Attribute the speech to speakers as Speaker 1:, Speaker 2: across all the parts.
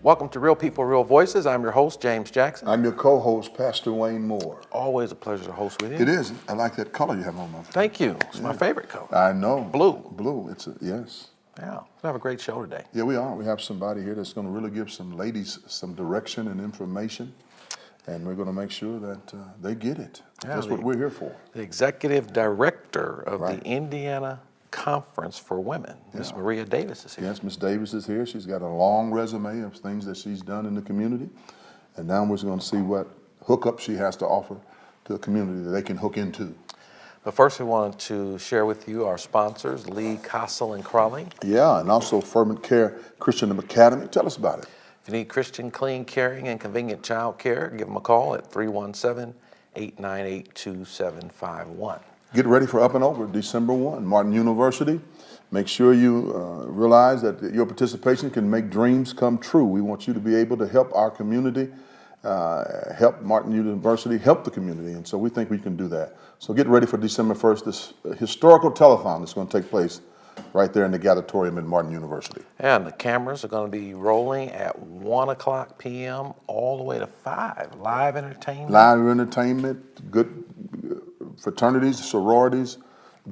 Speaker 1: Welcome to Real People, Real Voices. I'm your host, James Jackson.
Speaker 2: I'm your co-host, Pastor Wayne Moore.
Speaker 1: Always a pleasure to host with you.
Speaker 2: It is. I like that color you have on, my friend.
Speaker 1: Thank you. It's my favorite color.
Speaker 2: I know.
Speaker 1: Blue.
Speaker 2: Blue. Yes.
Speaker 1: Yeah. We have a great show today.
Speaker 2: Yeah, we are. We have somebody here that's going to really give some ladies some direction and information, and we're going to make sure that they get it.
Speaker 1: Yeah,
Speaker 2: That's what we're here for.
Speaker 1: The Executive Director of the Indiana Conference for Women, Miss Maria Davis, is here.
Speaker 2: Yes, Miss Davis is here. She's got a long resume of things that she's done in the community, and now we're going to see what hookup she has to offer to the community that they can hook into.
Speaker 1: But first, we wanted to share with you our sponsors, Lee, Castle, and Crawley.
Speaker 2: Yeah, and also Fervent Care Christian Academy. Tell us about it.
Speaker 1: If you need Christian, clean, caring, and convenient child care, give them a call at 317-898-2751.
Speaker 2: Get ready for Up and Over, December 1, Martin University. Make sure you realize that your participation can make dreams come true. We want you to be able to help our community, help Martin University, help the community, and so we think we can do that. So get ready for December 1st, this historical telethon that's going to take place right there in the Gadatorium at Martin University.
Speaker 1: And the cameras are going to be rolling at 1 o'clock p.m. all the way to 5. Live entertainment.
Speaker 2: Live entertainment, good fraternities, sororities,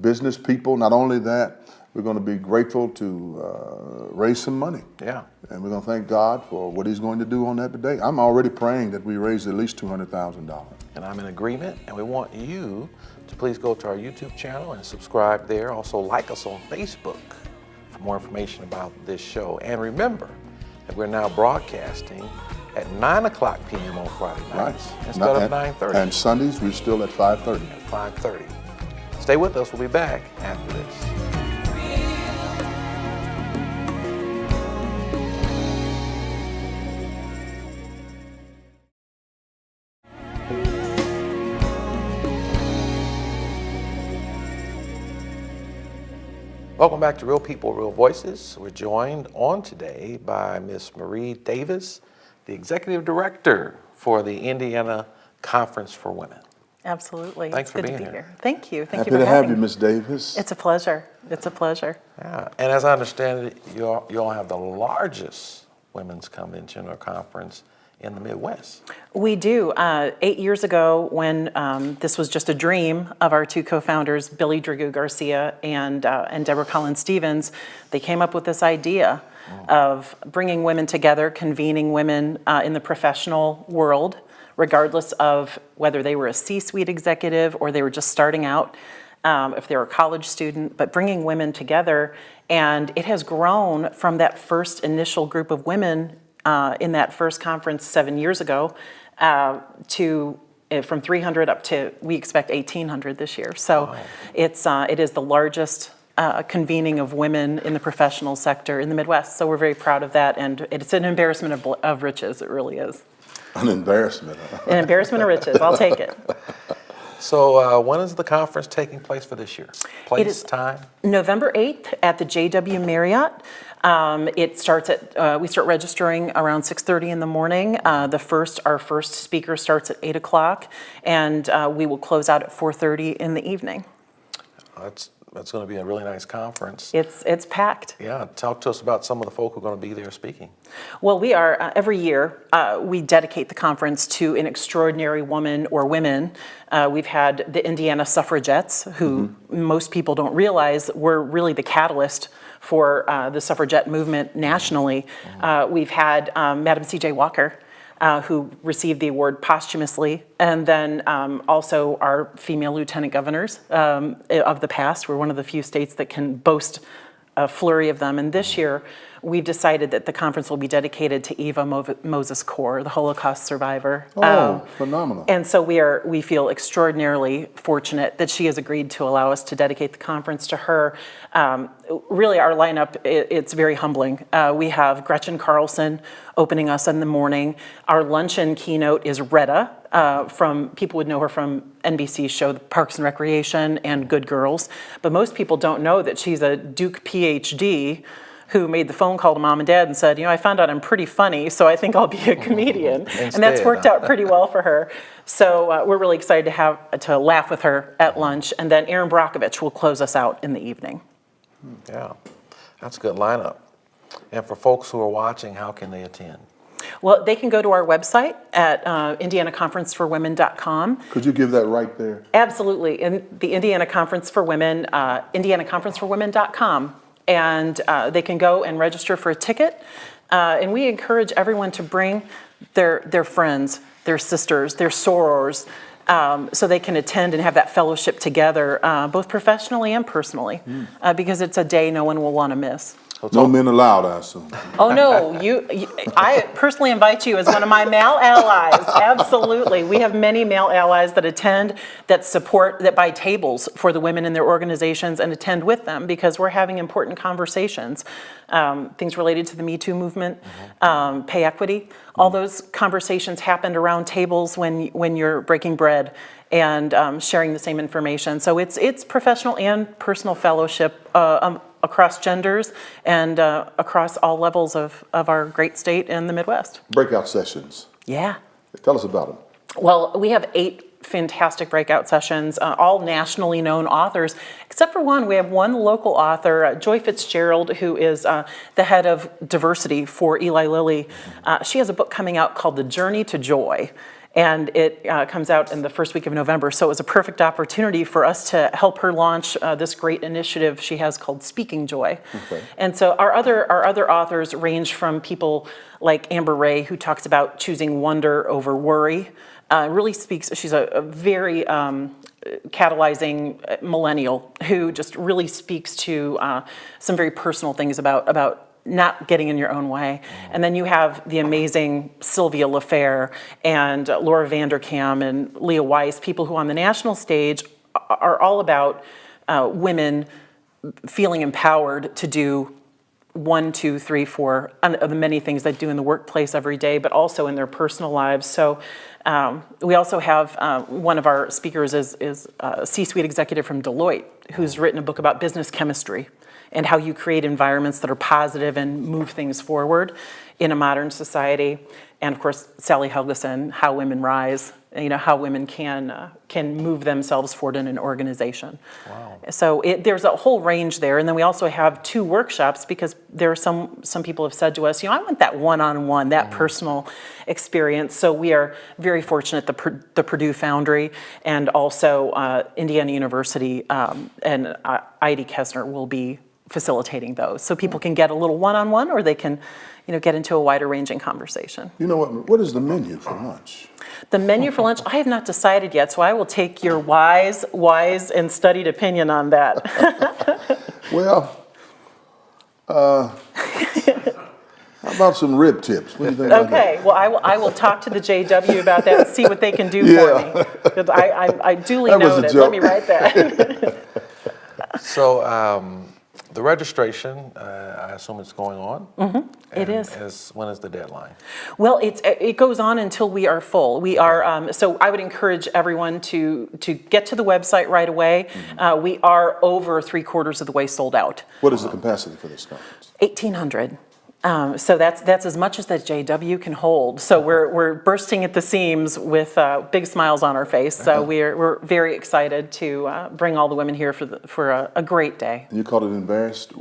Speaker 2: business people. Not only that, we're going to be grateful to raise some money. Yeah. And we're going to thank God for what he's going to do on that today. I'm already praying that we raise at least $200,000.
Speaker 1: And I'm in agreement, and we want you to please go to our YouTube channel and subscribe there. Also like us on Facebook for more information about this show. And remember that we're now broadcasting at 9 o'clock p.m. on Friday nights instead of 9:30.
Speaker 2: And Sundays, we're still at 5:30.
Speaker 1: At 5:30. Stay with us. We'll be back after this. Welcome back to Real People, Real Voices. We're joined on today by Miss Marie Davis, the Executive Director for the Indiana Conference for Women.
Speaker 3: Absolutely.
Speaker 1: Thanks for
Speaker 3: being
Speaker 1: here.
Speaker 3: Thank you. Thank
Speaker 2: Happy
Speaker 3: you for
Speaker 2: to have
Speaker 3: having
Speaker 2: you,
Speaker 3: me.
Speaker 2: Miss Davis.
Speaker 3: It's a pleasure. It's a pleasure.
Speaker 1: Yeah. And as I understand it, you all have the largest women's convention or conference in the Midwest.
Speaker 3: We do. 8 years ago, when this was just a dream of our two co-founders, Billy Dragu Garcia and Deborah Collins Stevens, they came up with this idea of bringing women together, convening women in the professional world, regardless of whether they were a C-suite executive or they were just starting out, if they were a college student, but bringing women together. And it has grown from that first initial group of women in that first conference 7 years ago to from 300 up to, we expect 1,800 this year. So it is the largest convening of women in the professional sector in the Midwest. So we're very proud of that, and it's an embarrassment of riches. It really is.
Speaker 2: An embarrassment.
Speaker 3: An embarrassment of riches. I'll take it.
Speaker 1: So when is the conference taking place for this year? Place, time?
Speaker 3: November 8th at the JW Marriott. It starts at, we start registering around 6:30 in the morning. Our first speaker starts at 8 o'clock, and we will close out at 4:30 in the evening.
Speaker 1: That's going to be a really nice conference.
Speaker 3: It's packed.
Speaker 1: Yeah, talk to us about some of the folk who are going to be there speaking.
Speaker 3: Well, we are, every year, we dedicate the conference to an extraordinary woman or women. We've had the Indiana suffragettes, who most people don't realize were really the catalyst for the suffragette movement nationally. We've had Madam C.J. Walker, who received the award posthumously, and then also our female lieutenant governors of the past. We're one of the few states that can boast a flurry of them. And this year, we've decided that the conference will be dedicated to Eva Moses Kaur, the Holocaust survivor.
Speaker 2: Phenomenal.
Speaker 3: And so we feel extraordinarily fortunate that she has agreed to allow us to dedicate the conference to her. Really, our lineup, it's very humbling. We have Gretchen Carlson opening us in the morning. Our luncheon keynote is Retta, people would know her from NBC's show Parks and Recreation and Good Girls, but most people don't know that she's a Duke PhD who made the phone call to mom and dad and said, I found out I'm pretty funny, so I think I'll be a comedian. And that's worked out pretty well for her. So we're really excited to laugh with her at lunch. And then Aaron Brockovich will close us out in the evening.
Speaker 1: Yeah, that's a good lineup. And for folks who are watching, how can they attend?
Speaker 3: Well, they can go to our website at indianaconferenceforwomen.com.
Speaker 2: Could you give that right there?
Speaker 3: Absolutely. In the Indiana Conference for Women, indianaconferenceforwomen.com. And they can go and register for a ticket. And we encourage everyone to bring their friends, their sisters, their sorors, so they can attend and have that fellowship together, both professionally and personally, because it's a day no one will want to miss.
Speaker 2: No men allowed, I assume.
Speaker 3: Oh, no, I personally invite you as one of my male allies, absolutely. We have many male allies that attend, that support, that buy tables for the women in their organizations and attend with them because we're having important conversations, things related to the Me Too movement, pay equity. All those conversations happened around tables when you're breaking bread and sharing the same information. So it's professional and personal fellowship across genders and across all levels of our great state and the Midwest.
Speaker 2: Breakout sessions.
Speaker 3: Yeah.
Speaker 2: Tell us about them.
Speaker 3: Well, we have 8 fantastic breakout sessions, all nationally known authors, except for one. We have one local author, Joy Fitzgerald, who is the head of diversity for Eli Lilly. She has a book coming out called The Journey to Joy. And it comes out in the first week of November. So it was a perfect opportunity for us to help her launch this great initiative she has called Speaking Joy. Okay. And so our other authors range from people like Amber Ray, who talks about choosing wonder over worry. Really speaks, she's a very catalyzing millennial who just really speaks to some very personal things about not getting in your own way. And then you have the amazing Sylvia LaFair and Laura Vanderkam and Leah Weiss, people who on the national stage are all about women feeling empowered to do 1, 2, 3, 4 of the many things they do in the workplace every day, but also in their personal lives. So we also have one of our speakers is a C-suite executive from Deloitte who's written a book about business chemistry and how you create environments that are positive and move things forward in a modern society. And of course, Sally Helgeson, How Women Rise, how women can move themselves forward in an organization. Wow. So there's a whole range there. And then we also have 2 workshops because there are some people have said to us, I want that one-on-one, that personal experience. So we are very fortunate the Purdue Foundry and also Indiana University and Heidi Kessner will be facilitating those. So people can get a little one-on-one or they can get into a wider ranging conversation.
Speaker 2: You know what is the menu for lunch?
Speaker 3: The menu for lunch, I have not decided yet, so I will take your wise and studied opinion on that.
Speaker 2: Well, how about some rib tips? What do you think about that?
Speaker 3: Okay, well, I will talk to the JW about that and see what they can do for me. 'Cause I duly noted. Let me write that.
Speaker 1: So the registration, I assume it's going on?
Speaker 3: Mm-hmm. It is.
Speaker 1: When is the deadline?
Speaker 3: Well, it goes on until we are full. We are so I would encourage everyone to get to the website right away. Mm-hmm. We are over 3/4 of the way sold out.
Speaker 2: What is the capacity for this conference?
Speaker 3: 1,800. So that's as much as that JW can hold. So we're bursting at the seams with big smiles on our face. So we're very excited to bring all the women here for a great day.
Speaker 2: You called it embarrassed?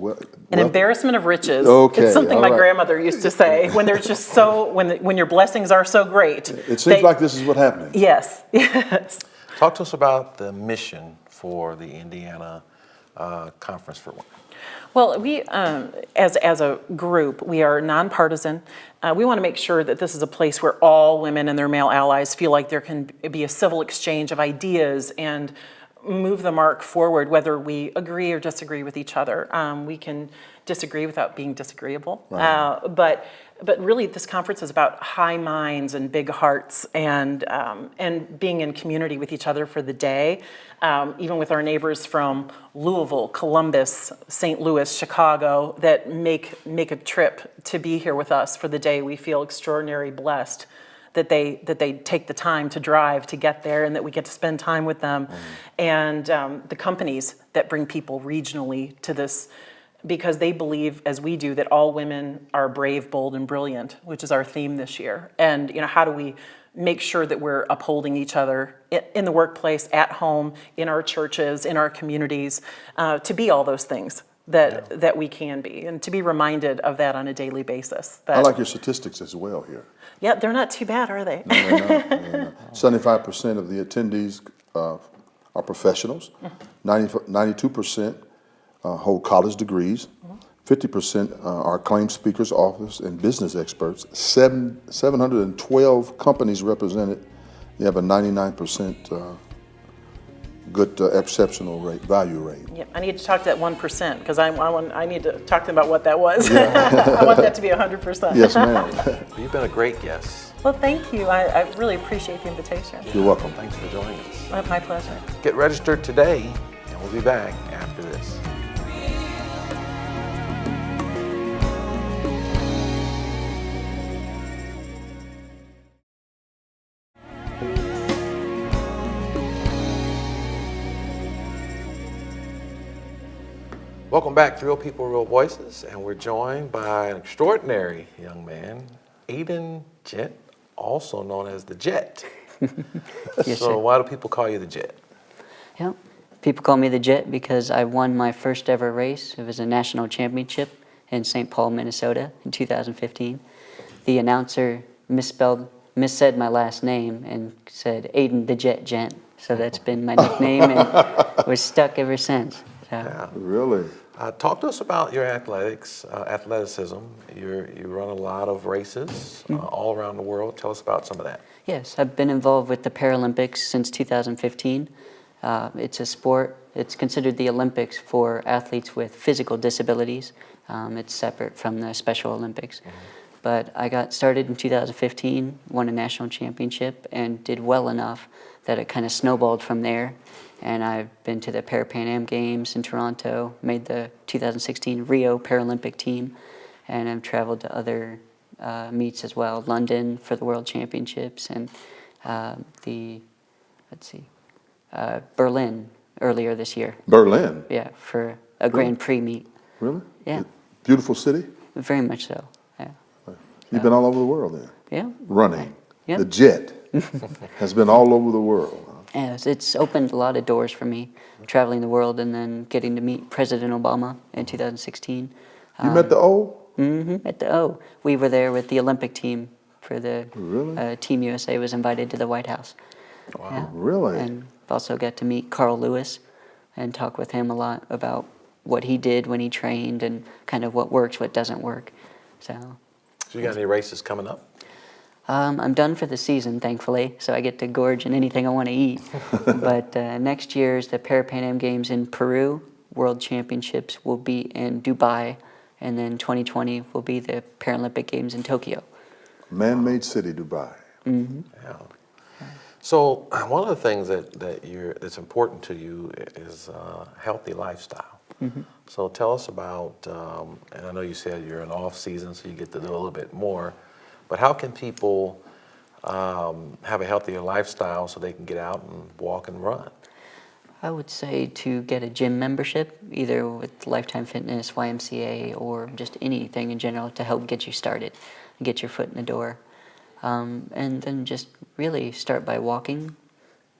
Speaker 3: An embarrassment of riches.
Speaker 2: Okay,
Speaker 3: It's something my
Speaker 2: right.
Speaker 3: grandmother used to say when they're just when your blessings are so great.
Speaker 2: It seems like this is what's happening.
Speaker 3: Yes.
Speaker 1: Talk to us about the mission for the Indiana Conference for Women.
Speaker 3: Well, we, as a group, we are nonpartisan. We want to make sure that this is a place where all women and their male allies feel like there can be a civil exchange of ideas and move the mark forward, whether we agree or disagree with each other. We can disagree without being disagreeable. Right. But really, this conference is about high minds and big hearts and being in community with each other for the day, even with our neighbors from Louisville, Columbus, St. Louis, Chicago, that make a trip to be here with us for the day. We feel extraordinarily blessed that they take the time to drive to get there and that we get to spend time with them. And the companies that bring people regionally to this, because they believe, as we do, that all women are brave, bold, and brilliant, which is our theme this year. And how do we make sure that we're upholding each other in the workplace, at home, in our churches, in our communities, to be all those things that we can be, and to be reminded of that on a daily basis.
Speaker 2: I like your statistics as well here.
Speaker 3: Yeah, they're not too bad, are they?
Speaker 2: No, they're not. 75% of the attendees are professionals. 92% hold college degrees. 50% are acclaimed speakers, authors, and business experts. 712 companies represented. You have a 99% good exceptional rate, value rate.
Speaker 3: Yep, I need to talk to that 1% because I need to talk to them about what that was. I want that to be 100%.
Speaker 2: Yes, ma'am.
Speaker 1: You've been a great guest.
Speaker 3: Well, thank you. I really appreciate the invitation.
Speaker 2: You're welcome.
Speaker 1: Thanks for joining us.
Speaker 3: My pleasure.
Speaker 1: Get registered today, and we'll be back after this. Welcome back to Real People, Real Voices, and we're joined by an extraordinary young man, Jent, also known as the Jet.
Speaker 4: Yes,
Speaker 1: So
Speaker 4: sir.
Speaker 1: why do people call you the Jet?
Speaker 4: Yeah. People call me the Jet because I won my first ever race. It was a national championship in St. Paul, Minnesota in 2015. The announcer missaid my last name and said Aiden the Jet Jent. So that's been my nickname and was stuck ever since. So,
Speaker 1: Yeah.
Speaker 2: Really?
Speaker 1: Talk to us about your athleticism. You run a lot of races all around the world. Tell us about some of that.
Speaker 4: yes, I've been involved with the Paralympics since 2015. It's a sport. It's considered the Olympics for athletes with physical disabilities. It's separate from the Special Olympics. But I got started in 2015, won a national championship, and did well enough that it kind of snowballed from there. And I've been to the Pan Am Games in Toronto, made the 2016 Rio Paralympic team, and I've traveled to other meets as well, London for the World Championships, and Berlin earlier this year.
Speaker 2: Berlin?
Speaker 4: Yeah, for a Grand Prix meet.
Speaker 2: Really?
Speaker 4: Yeah.
Speaker 2: Beautiful city?
Speaker 4: Very much so. Yeah.
Speaker 2: You've been all over the world then?
Speaker 4: Yeah.
Speaker 2: Running.
Speaker 4: Yep.
Speaker 2: The Jet has been all over the world.
Speaker 4: Yes, it's opened a lot of doors for me, traveling the world and then getting to meet President Obama in 2016.
Speaker 2: You met the O?
Speaker 4: At the O. We were there with the Olympic team for the
Speaker 2: Really?
Speaker 4: Team USA was invited to the White House.
Speaker 1: Wow.
Speaker 4: Yeah.
Speaker 2: Really?
Speaker 4: And also got to meet Carl Lewis and talk with him a lot about what he did when he trained and kind of what works, what doesn't work. So
Speaker 1: So you got any races coming up?
Speaker 4: I'm done for the season, thankfully, so I get to gorge on anything I want to eat. But next year's the Pan Am Games in Peru, World Championships will be in Dubai, and then 2020 will be the Paralympic Games in Tokyo.
Speaker 2: Man-made city, Dubai.
Speaker 1: Yeah. So one of the things that's important to you is a healthy lifestyle. So tell us about, and I know you said you're in off season, so you get to do a little bit more, but how can people have a healthier lifestyle so they can get out and walk and run?
Speaker 4: I would say to get a gym membership, either with Lifetime Fitness, YMCA, or just anything in general to help get you started, get your foot in the door. And then just really start by walking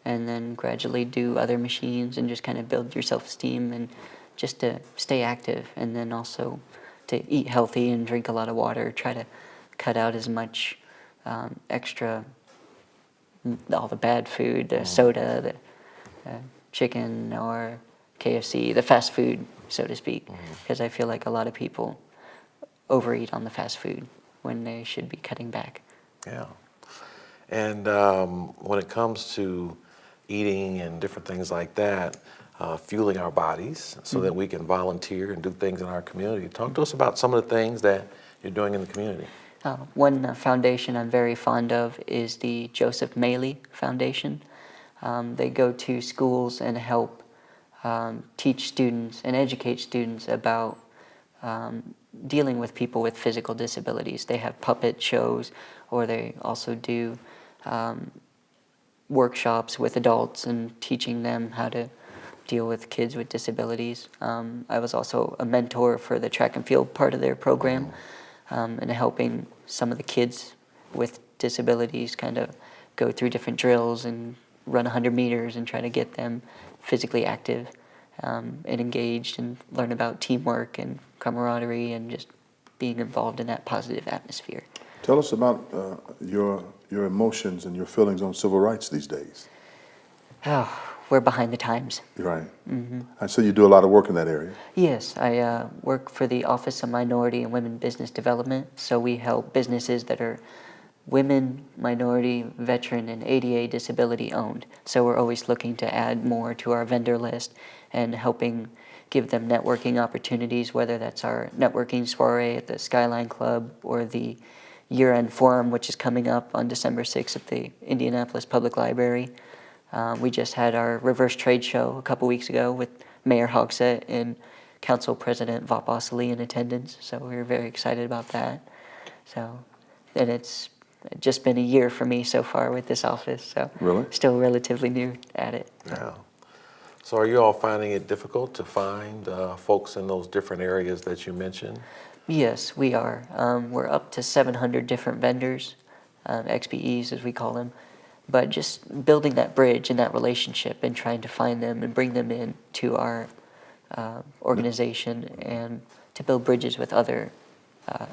Speaker 4: and then gradually do other machines and just kind of build your self-esteem and just to stay active, and then also to eat healthy and drink a lot of water, try to cut out as much all the bad food, the soda, the chicken or KFC, the fast food, so to speak, because I feel like a lot of people overeat on the fast food when they should be cutting back.
Speaker 1: Yeah. And when it comes to eating and different things like that, fueling our bodies so that we can volunteer and do things in our community. Talk to us about some of the things that you're doing in the community.
Speaker 4: One foundation I'm very fond of is the Joseph Maley Foundation. They go to schools and help teach students and educate students about dealing with people with physical disabilities. They have puppet shows, or they also do workshops with adults and teaching them how to deal with kids with disabilities. I was also a mentor for the track and field part of their program, and helping some of the kids with disabilities kind of go through different drills and run 100 meters and try to get them physically active. and engaged and learn about teamwork and camaraderie and just being involved in that positive atmosphere.
Speaker 2: Tell us about your emotions and your feelings on civil rights these days.
Speaker 4: Oh, we're behind the times.
Speaker 2: Right. I see you do a lot of work in that area.
Speaker 4: Yes, I work for the Office of Minority and Women Business Development, so we help businesses that are women, minority, veteran, and ADA disability owned. So we're always looking to add more to our vendor list and helping give them networking opportunities, whether that's our networking soiree at the Skyline Club or the year-end forum, which is coming up on December 6th at the Indianapolis Public Library. We just had our reverse trade show a couple weeks ago with Mayor Hogsett and Council President Vop Osili in attendance, so we were very excited about that. So, and it's just been a year for me so far with this office, so
Speaker 2: Really?
Speaker 4: still relatively new at it.
Speaker 1: Yeah. So are you all finding it difficult to find folks in those different areas that you mentioned?
Speaker 4: Yes, we are. We're up to 700 different vendors, XPEs as we call them, but just building that bridge and that relationship and trying to find them and bring them in to our organization and to build bridges with other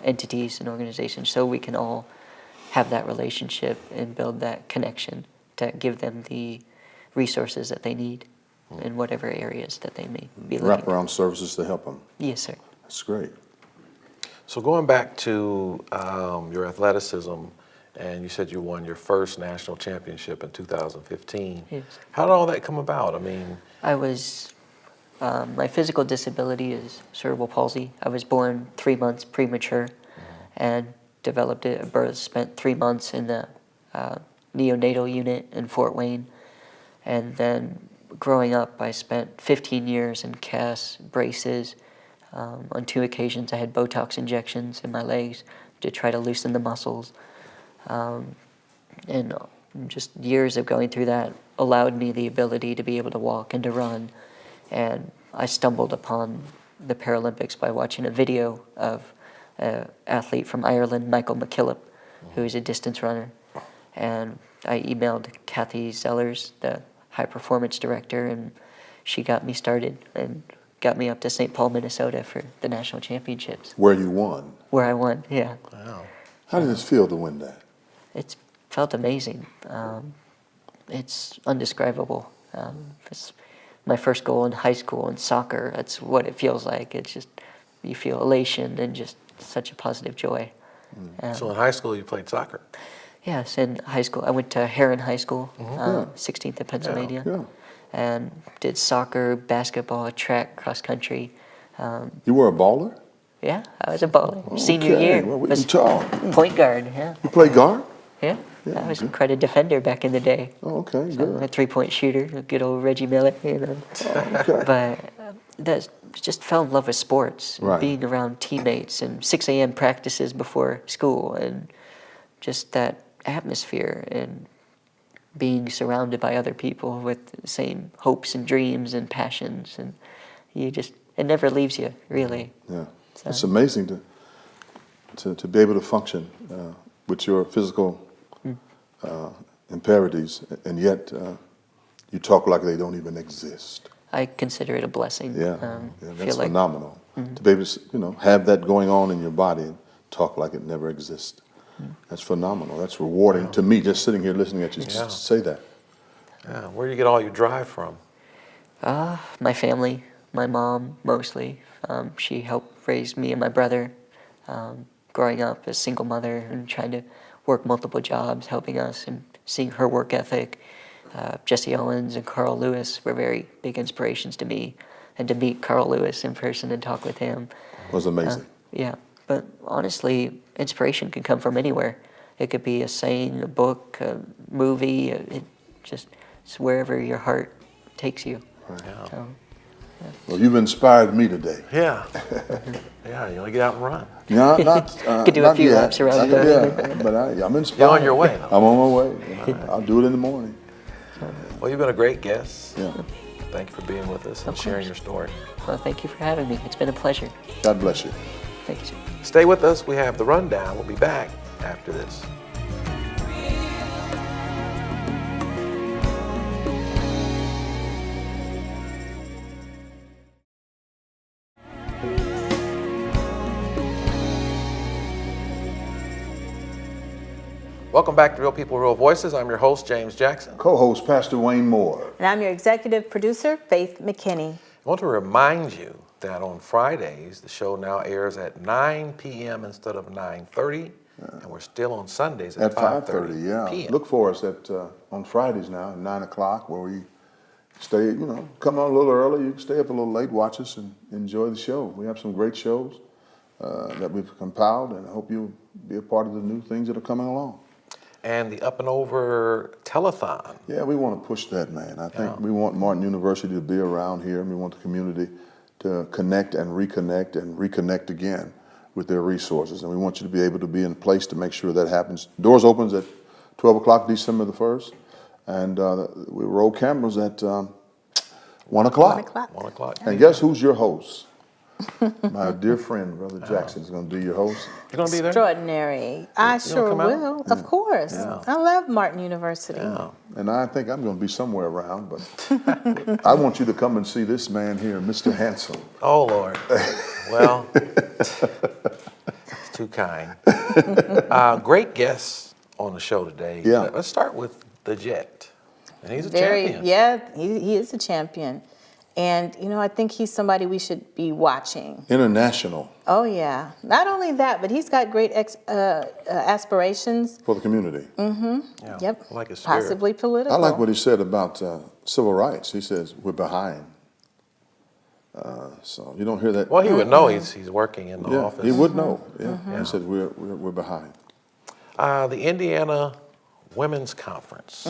Speaker 4: entities and organizations so we can all have that relationship and build that connection to give them the resources that they need in whatever areas that they may be looking.
Speaker 2: Wraparound services to help them.
Speaker 4: Yes, sir.
Speaker 2: That's great.
Speaker 1: So going back to your athleticism, and you said you won your first national championship in 2015.
Speaker 4: Yes.
Speaker 1: How did all that come about? I mean,
Speaker 4: I was, my physical disability is cerebral palsy. I was born 3 months premature and developed it at birth, spent 3 months in the neonatal unit in Fort Wayne. And then growing up, I spent 15 years in casts, braces. On 2 occasions, I had Botox injections in my legs to try to loosen the muscles. And just years of going through that allowed me the ability to be able to walk and to run. And I stumbled upon the Paralympics by watching a video of an athlete from Ireland, Michael McKillop, who is a distance runner. And I emailed Kathy Zellers, the high performance director, and she got me started and got me up to St. Paul, Minnesota for the national championships,
Speaker 2: Where you won.
Speaker 4: where I won, yeah.
Speaker 1: wow.
Speaker 2: How did it feel to win that?
Speaker 4: It's felt amazing. It's undescribable. It's my first goal in high school in soccer. That's what it feels like. It's just, you feel elation and just such a positive joy.
Speaker 1: So in high school, you played soccer.
Speaker 4: Yes, in high school. I went to Heron High School, 16th of Pennsylvania,
Speaker 2: Yeah.
Speaker 4: and did soccer, basketball, track, cross country.
Speaker 2: You were a baller?
Speaker 4: Yeah, I was a baller. Senior
Speaker 2: Okay,
Speaker 4: year,
Speaker 2: well, we
Speaker 4: was
Speaker 2: can talk. Yeah.
Speaker 4: point guard, yeah.
Speaker 2: You play guard?
Speaker 4: Yeah,
Speaker 2: Yeah,
Speaker 4: I was
Speaker 2: good.
Speaker 4: quite a defender back in the day.
Speaker 2: Oh, okay,
Speaker 4: So,
Speaker 2: good.
Speaker 4: a 3-point shooter, a good old Reggie Miller, you know.
Speaker 2: Okay.
Speaker 4: But that just fell in love with sports, and
Speaker 2: Right.
Speaker 4: being around teammates and 6 a.m. practices before school, and just that atmosphere and being surrounded by other people with the same hopes and dreams and passions, and you just, it never leaves you, really.
Speaker 2: Yeah.
Speaker 4: So-
Speaker 2: It's amazing to be able to function with your physical impairments, and yet you talk like they don't even exist.
Speaker 4: I consider it a blessing.
Speaker 2: Yeah,
Speaker 4: Feel
Speaker 2: that's
Speaker 4: like-
Speaker 2: phenomenal. To be able to, have that going on in your body and talk like it never exists. That's phenomenal. That's rewarding to me, just sitting here listening at you
Speaker 1: Yeah.
Speaker 2: say that.
Speaker 1: Yeah. Where do you get all your drive from?
Speaker 4: My family, my mom mostly. She helped raise me and my brother growing up as single mother and trying to work multiple jobs, helping us and seeing her work ethic. Jesse Owens and Carl Lewis were very big inspirations to me, and to meet Carl Lewis in person and talk with him.
Speaker 2: It was amazing.
Speaker 4: Yeah, but honestly, inspiration can come from anywhere. It could be a saying, a book, a movie, it's wherever your heart takes you.
Speaker 1: Yeah.
Speaker 4: So,
Speaker 2: Well, you've inspired me today.
Speaker 1: Yeah. Yeah, you want to get out and run.
Speaker 2: Yeah, not,
Speaker 4: Could do a
Speaker 2: not
Speaker 4: few
Speaker 2: yet.
Speaker 4: laps around
Speaker 2: Yeah, but I'm inspired.
Speaker 1: You're on your way, though.
Speaker 2: I'm on my way. I'll do it in the morning.
Speaker 1: Well, you've been a great guest.
Speaker 2: Yeah.
Speaker 1: Thank you for being with us and
Speaker 4: Of
Speaker 1: sharing
Speaker 4: course.
Speaker 1: your story.
Speaker 4: well, thank you for having me. It's been a pleasure.
Speaker 2: God bless you.
Speaker 4: Thank you, sir.
Speaker 1: Stay with us. We have the rundown. We'll be back after this. Welcome back to Real People, Real Voices. I'm your host, James Jackson.
Speaker 2: Co-host Pastor Wayne Moore.
Speaker 5: And I'm your executive producer, Faith McKinney.
Speaker 1: I want to remind you that on Fridays, the show now airs at 9 p.m. instead of 9:30, and we're still on Sundays at 5:30
Speaker 2: yeah.
Speaker 1: p.m.
Speaker 2: Look for us on Fridays now at 9 o'clock, where we stay, come on a little early. You can stay up a little late, watch us, and enjoy the show. We have some great shows that we've compiled, and I hope you'll be a part of the new things that are coming along.
Speaker 1: And the Up and Over telethon.
Speaker 2: Yeah, we want to push that, man. I think we want Martin University to be around here, and we want the community to connect and reconnect again with their resources. And we want you to be able to be in place to make sure that happens. Doors opens at 12 o'clock, December the 1st, and we roll cameras at 1 o'clock.
Speaker 1: 1 o'clock.
Speaker 2: And guess who's your host? My dear friend, Brother Jackson, is going to be your host.
Speaker 1: You're going to be there?
Speaker 5: Extraordinary. I sure
Speaker 1: come out?
Speaker 5: will. Of course.
Speaker 1: Yeah.
Speaker 5: I love Martin University.
Speaker 1: Yeah.
Speaker 2: And I think I'm going to be somewhere around, but I want you to come and see this man here, Mr. Handsome.
Speaker 1: Oh, Lord. Well, it's too kind. Great guests on the show today.
Speaker 2: Yeah.
Speaker 1: Let's start with the Jent. And he's a champion.
Speaker 5: Yeah, he is a champion. And, I think he's somebody we should be watching.
Speaker 2: International.
Speaker 5: Oh, yeah. Not only that, but he's got great aspirations.
Speaker 2: For the community.
Speaker 1: Yeah.
Speaker 5: Yep.
Speaker 1: I like his spirit.
Speaker 5: Possibly political.
Speaker 2: I like what he said about civil rights. He says, we're behind. So you don't hear that.
Speaker 1: Well, he would know he's working in the office.
Speaker 2: He would know. Yeah. He said, we're behind.
Speaker 1: The Indiana Women's Conference.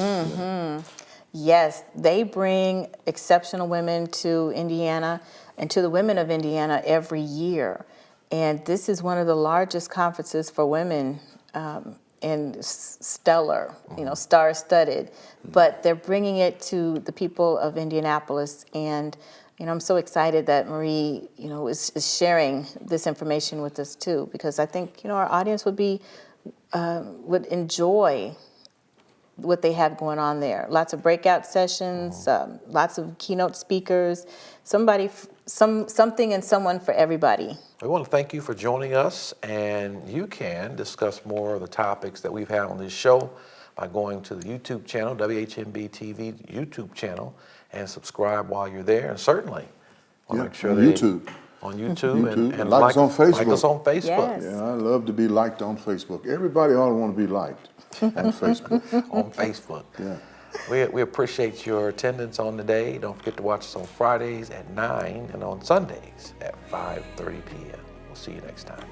Speaker 5: Yes, they bring exceptional women to Indiana and to the women of Indiana every year. And this is one of the largest conferences for women and stellar, star-studded. But they're bringing it to the people of Indianapolis. And, I'm so excited that Marie, is sharing this information with us too, because I think, our audience would enjoy what they have going on there. Lots of breakout sessions, lots of keynote speakers, something and someone for everybody.
Speaker 1: We want to thank you for joining us, and you can discuss more of the topics that we've had on this show by going to the YouTube channel, WHMB TV YouTube channel, and subscribe while you're there. And certainly, want to make sure
Speaker 2: on
Speaker 1: that
Speaker 2: YouTube.
Speaker 1: On YouTube, and
Speaker 2: like us on Facebook.
Speaker 1: Like us on Facebook.
Speaker 5: Yes.
Speaker 2: Yeah, I love to be liked on Facebook. Everybody ought to want to be liked on Facebook.
Speaker 1: On Facebook.
Speaker 2: Yeah.
Speaker 1: We appreciate your attendance on today. Don't forget to watch us on Fridays at 9 and on Sundays at 5:30 p.m. We'll see you next time.